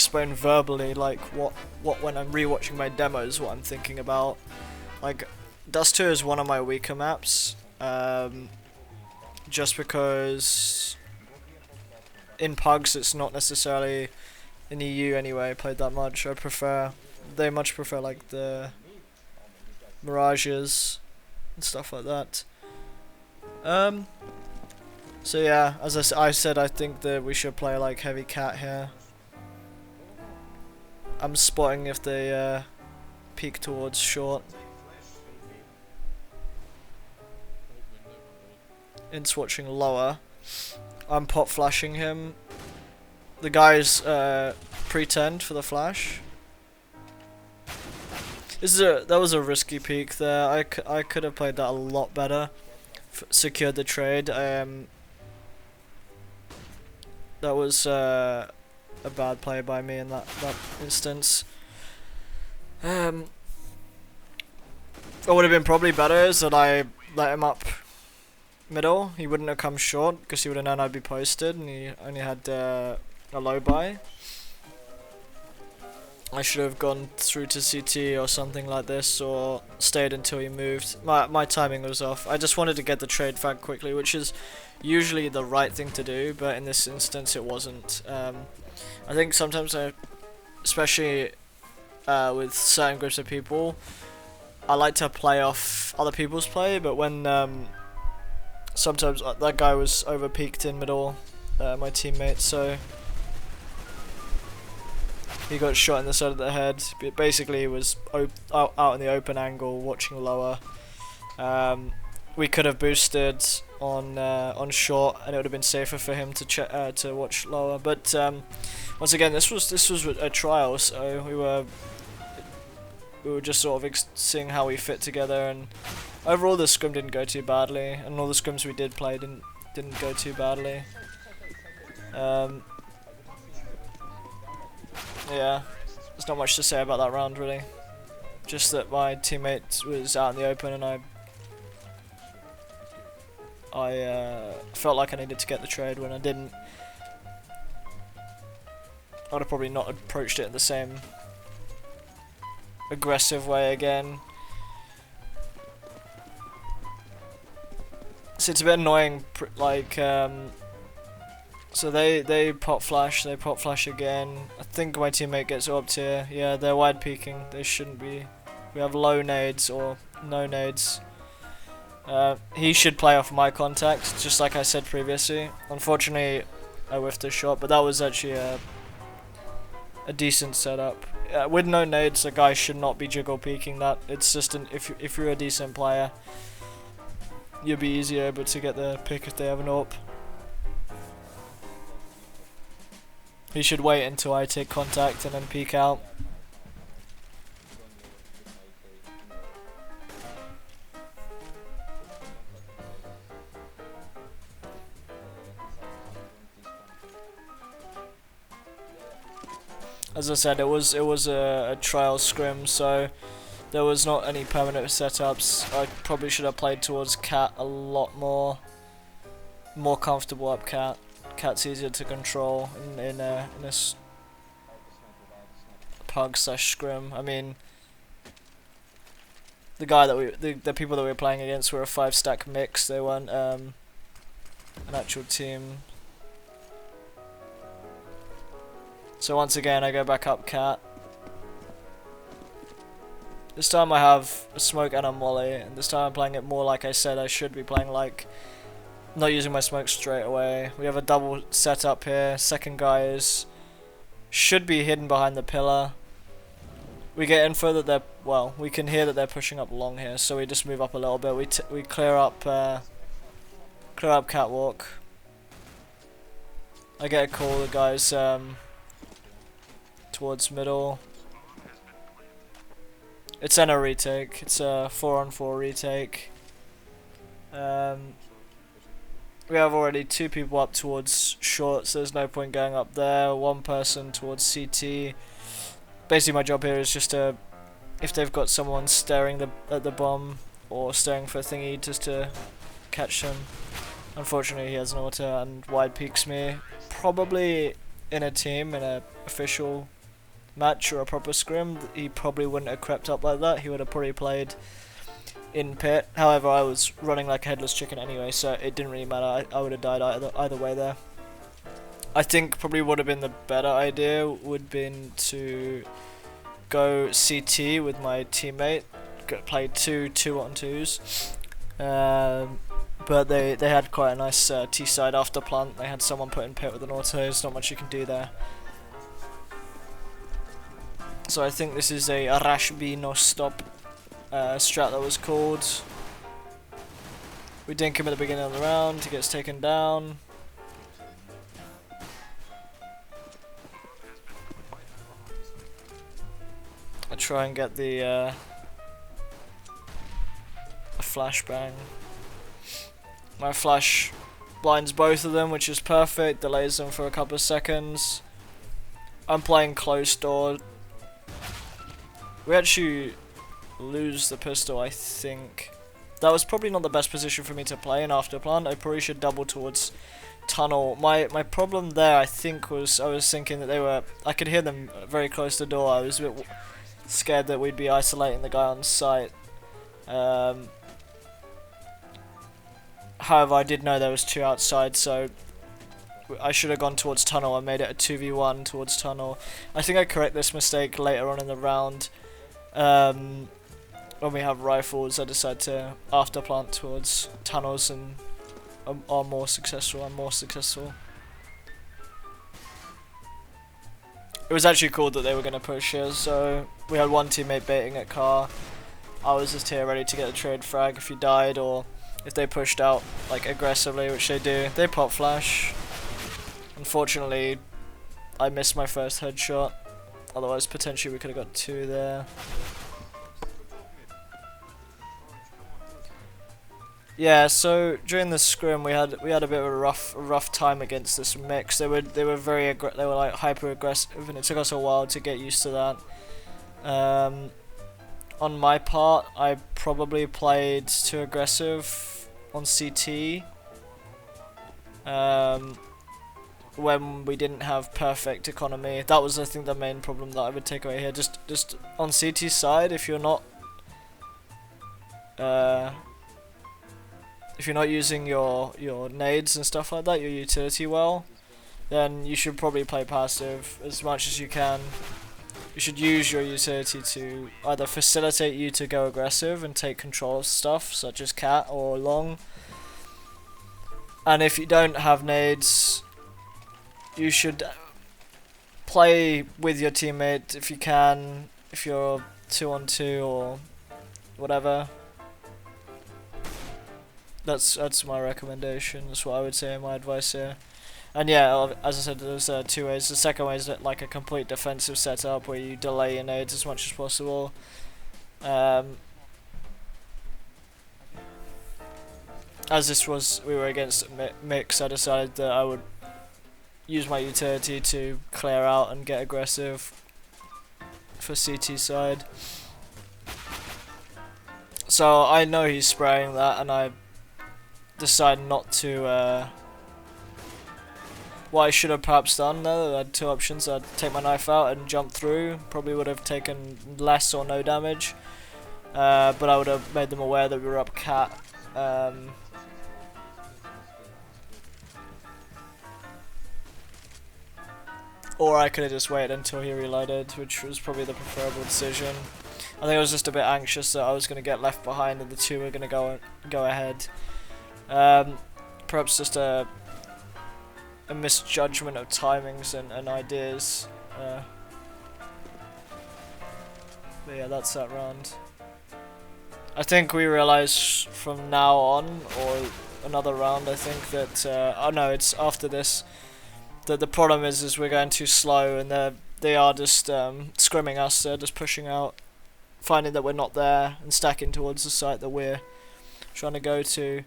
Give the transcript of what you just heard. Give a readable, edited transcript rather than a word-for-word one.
explain verbally like what when I'm rewatching my demos, what I'm thinking about. Like, Dust 2 is one of my weaker maps, just because in pugs it's not necessarily in EU anyway played that much. They much prefer like the mirages and stuff like that. So yeah, as I said, I think that we should play like heavy cat here. I'm spotting if they peek towards short. Int's watching lower. I'm pop flashing him. The guys pretend for the flash. That was a risky peek there. I could have played that a lot better. Secured the trade. That was a bad play by me in that instance. What would have been probably better is that I let him up middle. He wouldn't have come short because he would have known I'd be posted, and he only had a low buy. I should have gone through to CT or something like this, or stayed until he moved. My timing was off. I just wanted to get the trade fag quickly, which is usually the right thing to do, but in this instance it wasn't. I think sometimes, especially with certain groups of people, I like to play off other people's play, but when sometimes that guy was over peaked in middle, my teammate, so he got shot in the side of the head. Basically, he was out in the open angle, watching lower. We could have boosted on short, and it would have been safer for him to watch lower. But once again, this was a trial, so we were just sort of seeing how we fit together. And overall, the scrim didn't go too badly, and all the scrims we did play didn't go too badly. Yeah, there's not much to say about that round really. Just that my teammate was out in the open, and I felt like I needed to get the trade when I didn't. I would have probably not approached it in the same aggressive way again. So it's a bit annoying, like, so they pop flash again. I think my teammate gets up here. Yeah, they're wide peeking. They shouldn't be. We have low nades or no nades. He should play off my contact, just like I said previously. Unfortunately, I whiffed a shot, but that was actually a decent setup. With no nades, a guy should not be jiggle peeking that. It's just if you're a decent player, you'll be easier able to get the pick if they have an AWP. He should wait until I take contact and then peek out. As I said, it was a trial scrim, so there was not any permanent setups. I probably should have played towards cat a lot more comfortable up cat. Cat's easier to control in this pug / scrim. I mean, the guy that the people that we were playing against were a 5-stack mix. They weren't an actual team. So once again, I go back up cat. This time I have a smoke and a molly, and this time I'm playing it more like I said I should be playing, like not using my smoke straight away. We have a double setup here. Second guy should be hidden behind the pillar. We get info that we can hear that they're pushing up long here, so we just move up a little bit. We clear up catwalk. I get a call, the guys towards middle. It's in a retake. It's a 4-on-4 retake. We have already 2 people up towards short, so there's no point going up there. 1 person towards CT. Basically my job here is just to, if they've got someone staring at the bomb or staring for a thingy, just to catch him. Unfortunately he has an auto and wide peeks me. Probably in a team, in a official match or a proper scrim, he probably wouldn't have crept up like that. He would have probably played in pit. However, I was running like a headless chicken anyway, so it didn't really matter. I would have died either way there. I think probably would have been the better idea would been to go CT with my teammate, play two 2-on-2s. But they had quite a nice T side after plant. They had someone put in pit with an auto. There's not much you can do there. So I think this is a rush B no stop strat that was called. We dink him at the beginning of the round. He gets taken down. I try and get the a flashbang. My flash blinds both of them, which is perfect. Delays them for a couple of seconds. I'm playing close door. We actually lose the pistol, I think. That was probably not the best position for me to play in after plant. I probably should double towards tunnel. My problem there, I think, was I was thinking that they were... I could hear them very close to the door. I was a bit scared that we'd be isolating the guy on site. However, I did know there was two outside, so I should have gone towards tunnel and made it a 2v1 towards tunnel. I think I correct this mistake later on in the round. When we have rifles, I decide to after plant towards tunnels and are more successful. I'm more successful. It was actually cool that they were going to push here, so we had one teammate baiting at car. I was just here ready to get a trade frag if he died, or if they pushed out like aggressively, which they do. They pop flash. Unfortunately, I missed my first headshot. Otherwise, potentially we could have got two there. Yeah, so during the scrim we had a bit of a rough time against this mix. They were like hyper aggressive, and it took us a while to get used to that. On my part, I probably played too aggressive on CT. When we didn't have perfect economy. That was, I think, the main problem that I would take away here. Just on CT side, if you're not using your nades and stuff like that, your utility well, then you should probably play passive as much as you can. You should use your utility to either facilitate you to go aggressive and take control of stuff, such as cat or long. And if you don't have nades, you should play with your teammate if you can, if you're 2-on-2 or whatever. That's my recommendation. That's what I would say, my advice here. And yeah, as I said, there's two ways. The second way is that like a complete defensive setup where you delay your nades as much as possible. As we were against mix, I decided that I would use my utility to clear out and get aggressive for CT side. So I know he's spraying that, and I decide not to. What I should have perhaps done though, I had two options. I'd take my knife out and jump through. Probably would have taken less or no damage, but I would have made them aware that we were up cat. Or I could have just waited until he reloaded, which was probably the preferable decision. I think I was just a bit anxious that I was going to get left behind and the two were going to go ahead. Perhaps just a misjudgment of timings and ideas. But yeah, that's that round. I think we realize from now on, or another round, I think that oh no, it's after this, that the problem is we're going too slow, and they are just scrimming us. They're just pushing out, finding that we're not there, and stacking towards the site that we're trying to go to.